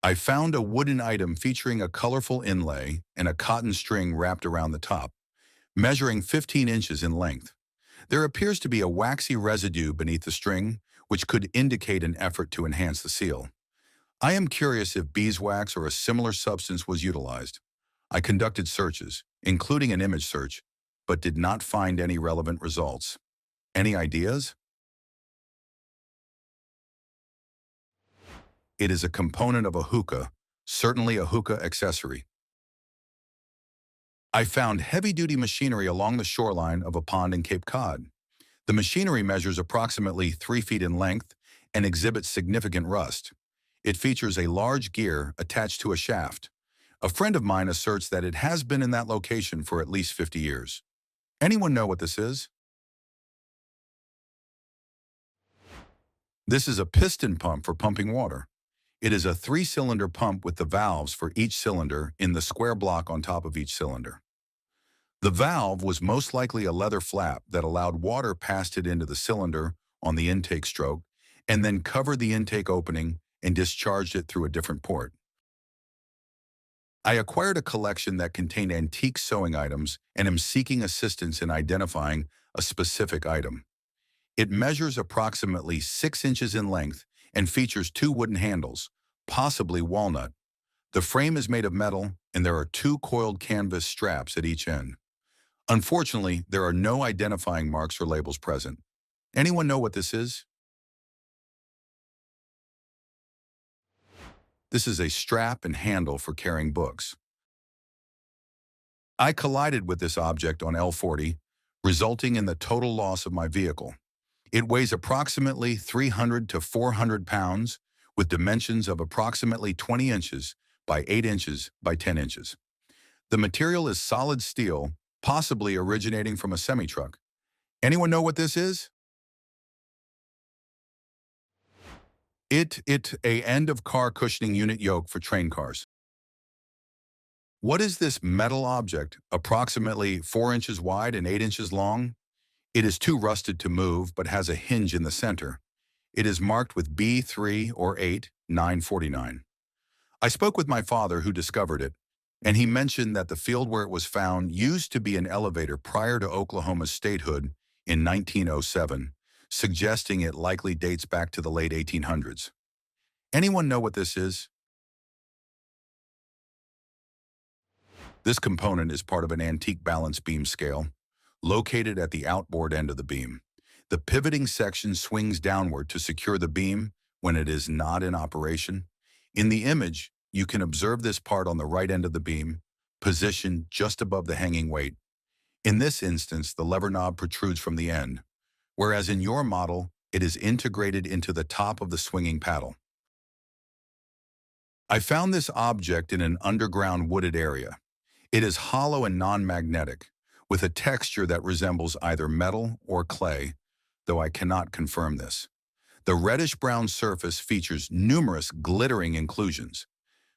I found a wooden item featuring a colorful inlay and a cotton string wrapped around the top, measuring 15 inches in length. There appears to be a waxy residue beneath the string, which could indicate an effort to enhance the seal. I am curious if beeswax or a similar substance was utilized. I conducted searches, including an image search, but did not find any relevant results. Any ideas? It is a component of a hookah, certainly a hookah accessory. I found heavy-duty machinery along the shoreline of a pond in Cape Cod. The machinery measures approximately 3 feet in length and exhibits significant rust. It features a large gear attached to a shaft. A friend of mine asserts that it has been in that location for at least 50 years. Anyone know what this is? This is a piston pump for pumping water. It is a 3-cylinder pump with the valves for each cylinder in the square block on top of each cylinder. The valve was most likely a leather flap that allowed water passed it into the cylinder on the intake stroke and then covered the intake opening and discharged it through a different port. I acquired a collection that contained antique sewing items and am seeking assistance in identifying a specific item. It measures approximately 6 inches in length and features 2 wooden handles, possibly walnut. The frame is made of metal and there are 2 coiled canvas straps at each end. Unfortunately, there are no identifying marks or labels present. Anyone know what this is? This is a strap and handle for carrying books. I collided with this object on L40, resulting in the total loss of my vehicle. It weighs approximately 300 to 400 pounds with dimensions of approximately 20 inches by 8 inches by 10 inches. The material is solid steel, possibly originating from a semi-truck. Anyone know what this is? It a end of car cushioning unit yoke for train cars. What is this metal object, approximately 4 inches wide and 8 inches long? It is too rusted to move but has a hinge in the center. It is marked with B3 or 8, 949. I spoke with my father who discovered it, and he mentioned that the field where it was found used to be an elevator prior to Oklahoma's statehood in 1907, suggesting it likely dates back to the late 1800s. Anyone know what this is? This component is part of an antique balance beam scale, located at the outboard end of the beam. The pivoting section swings downward to secure the beam when it is not in operation. In the image, you can observe this part on the right end of the beam, positioned just above the hanging weight. In this instance, the lever knob protrudes from the end, whereas in your model, it is integrated into the top of the swinging paddle. I found this object in an underground wooded area. It is hollow and non-magnetic, with a texture that resembles either metal or clay, though I cannot confirm this. The reddish-brown surface features numerous glittering inclusions.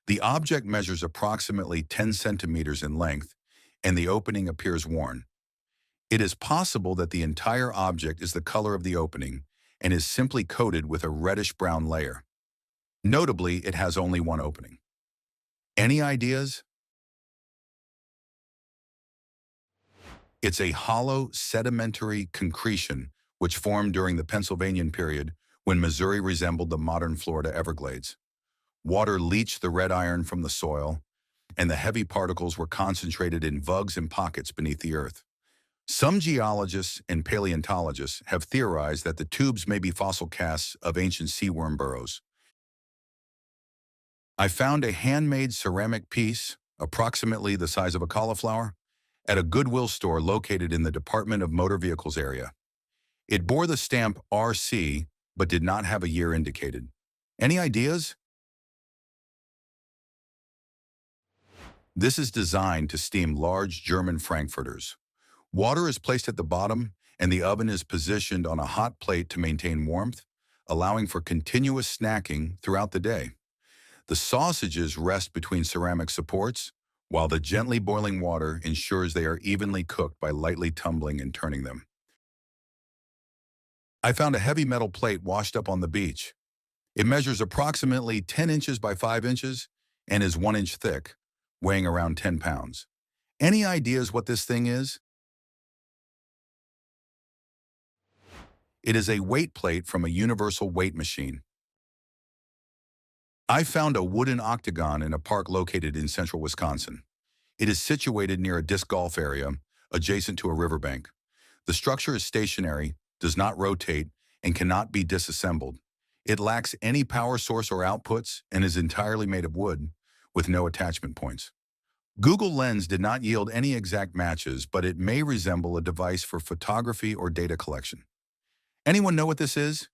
The object measures approximately 10 centimeters in length, and the opening appears worn. It is possible that the entire object is the color of the opening and is simply coated with a reddish-brown layer. Notably, it has only one opening. Any ideas? It's a hollow sedimentary concretion which formed during the Pennsylvanian period when Missouri resembled the modern Florida Everglades. Water leached the red iron from the soil, and the heavy particles were concentrated in vugs and pockets beneath the earth. Some geologists and paleontologists have theorized that the tubes may be fossil casts of ancient seaworm burrows. I found a handmade ceramic piece, approximately the size of a cauliflower, at a Goodwill store located in the Department of Motor Vehicles area. It bore the stamp RC, but did not have a year indicated. Any ideas? This is designed to steam large German frankfurters. Water is placed at the bottom, and the oven is positioned on a hot plate to maintain warmth, allowing for continuous snacking throughout the day. The sausages rest between ceramic supports, while the gently boiling water ensures they are evenly cooked by lightly tumbling and turning them. I found a heavy metal plate washed up on the beach. It measures approximately 10 inches by 5 inches and is 1 inch thick, weighing around 10 pounds. Any ideas what this thing is? It is a weight plate from a universal weight machine. I found a wooden octagon in a park located in central Wisconsin. It is situated near a disc golf area, adjacent to a riverbank. The structure is stationary, does not rotate, and cannot be disassembled. It lacks any power source or outputs and is entirely made of wood, with no attachment points. Google Lens did not yield any exact matches, but it may resemble a device for photography or data collection. Anyone know what this is?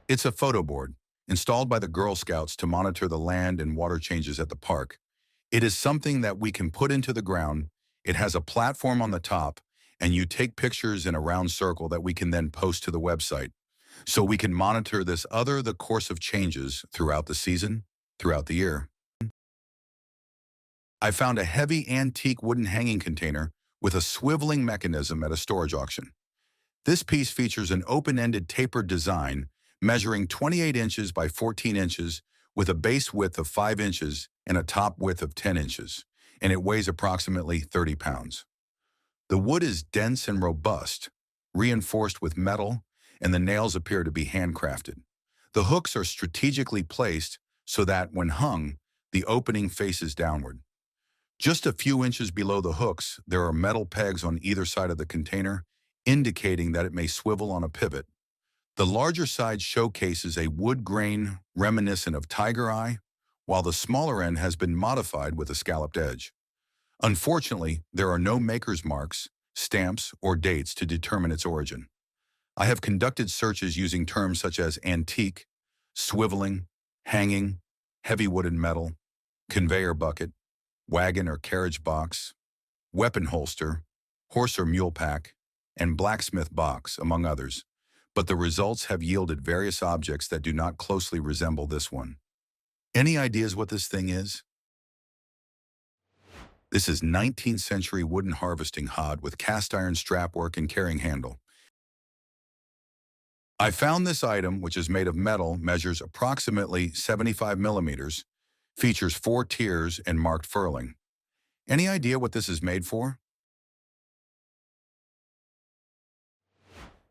It's a photo board, installed by the Girl Scouts to monitor the land and water changes at the park. It is something that we can put into the ground. It has a platform on the top, and you take pictures in a round circle that we can then post to the website. So we can monitor the course of changes throughout the season, throughout the year. I found a heavy antique wooden hanging container with a swiveling mechanism at a storage auction. This piece features an open-ended tapered design measuring 28 inches by 14 inches with a base width of 5 inches and a top width of 10 inches, and it weighs approximately 30 pounds. The wood is dense and robust, reinforced with metal, and the nails appear to be handcrafted. The hooks are strategically placed so that, when hung, the opening faces downward. Just a few inches below the hooks, there are metal pegs on either side of the container, indicating that it may swivel on a pivot. The larger side showcases a wood grain reminiscent of tiger eye, while the smaller end has been modified with a scalloped edge. Unfortunately, there are no maker's marks, stamps, or dates to determine its origin. I have conducted searches using terms such as antique, swiveling, hanging, heavy wood and metal, conveyor bucket, wagon or carriage box, weapon holster, horse or mule pack, and blacksmith box, among others. But the results have yielded various objects that do not closely resemble this one. Any ideas what this thing is? This is 19th century wooden harvesting hod with cast iron strapwork and carrying handle. I found this item, which is made of metal, measures approximately 75 millimeters, features 4 tiers and marked furling. Any idea what this is made for?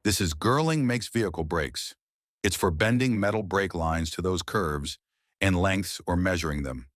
This is Girling Makes Vehicle Brakes. It's for bending metal brake lines to those curves and lengths or measuring them.